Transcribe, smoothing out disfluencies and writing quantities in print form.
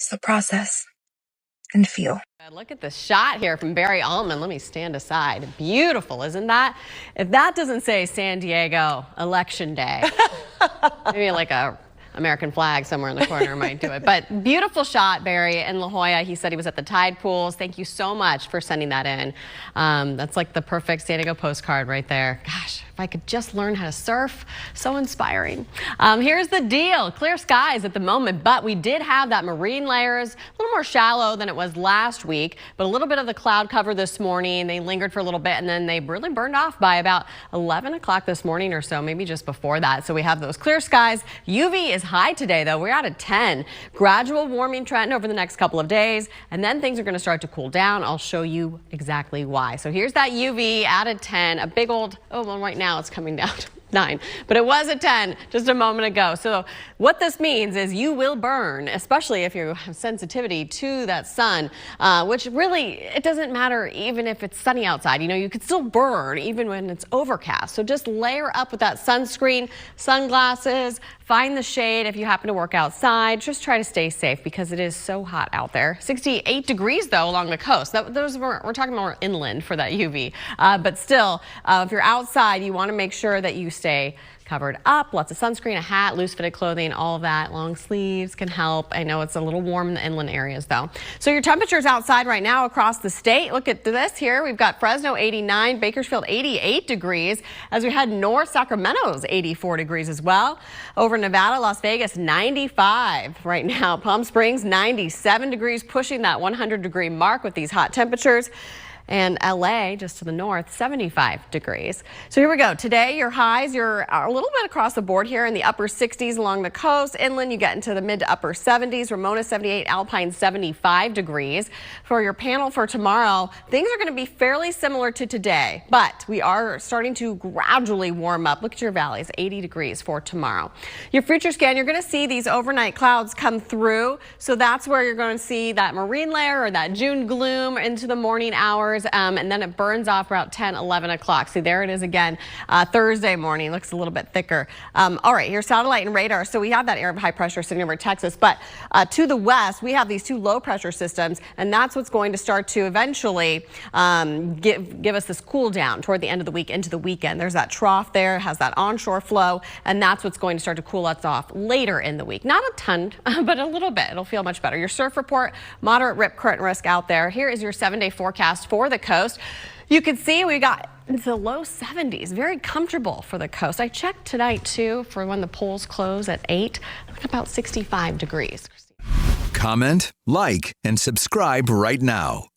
So process and feel. Look at the shot here from Barry Altman. Let me stand aside. Beautiful, isn't that? If that doesn't say San Diego Election Day, maybe like a American flag somewhere in the corner might do it. But beautiful shot, Barry in La Jolla. He said he was at the tide pools. Thank you so much for sending that in. That's like the perfect San Diego postcard right there. Gosh, if I could just learn how to surf, so inspiring. Here's the deal. Clear skies at the moment, but we did have that marine layers, a little more shallow than it was last week, but a little bit of the cloud cover this morning. They lingered for a little bit and then they really burned off by about 11 o'clock this morning or so, maybe just before that. So we have those clear skies. UV is high today, though. We're at a 10. Gradual warming trend over the next couple of days, and then things are going to start to cool down. I'll show you exactly why. So here's that UV at a 10, a big old, oh, well, right now it's coming down. 9, but it was a 10 just a moment ago. So what this means is you will burn, especially if you have sensitivity to that sun, which really, it doesn't matter even if it's sunny outside. You know, you could still burn even when it's overcast. So just layer up with that sunscreen, sunglasses, find the shade if you happen to work outside. Just try to stay safe because it is so hot out there. 68 degrees though along the coast. We're talking more inland for that UV, but still, if you're outside, you want to make sure that you stay covered up, lots of sunscreen, a hat, loose fitted clothing, all of that. Long sleeves can help. I know it's a little warm in the inland areas though. So your temperatures outside right now across the state. Look at this here. We've got Fresno 89, Bakersfield 88 degrees. As we head north, Sacramento's 84 degrees as well. Over Nevada, Las Vegas 95 right now. Palm Springs 97 degrees, pushing that 100-degree mark with these hot temperatures. And LA, just to the north, 75 degrees. So here we go. Today, your highs, you're a little bit across the board here in the upper 60s along the coast. Inland, you get into the mid to upper 70s. Ramona, 78. Alpine, 75 degrees. For your panel for tomorrow, things are going to be fairly similar to today, but we are starting to gradually warm up. Look at your valleys, 80 degrees for tomorrow. Your future scan, you're going to see these overnight clouds come through. So that's where you're going to see that marine layer or that June gloom into the morning hours. And then it burns off about 10, 11 o'clock. See, there it is again. Thursday morning looks a little bit thicker. All right, here's satellite and radar. So we have that area of high pressure sitting over Texas, but to the west, we have these two low pressure systems, and that's what's going to start to eventually give us this cool down toward the end of the week into the weekend. There's that trough there, has that onshore flow, and that's what's going to start to cool us off later in the week. Not a ton, but a little bit. It'll feel much better. Your surf report, moderate rip current risk out there. Here is your 7-day forecast for the coast. You can see we got into the low 70s, very comfortable for the coast. I checked tonight too for when the polls close at 8, about 65 degrees. Comment, like, and subscribe right now.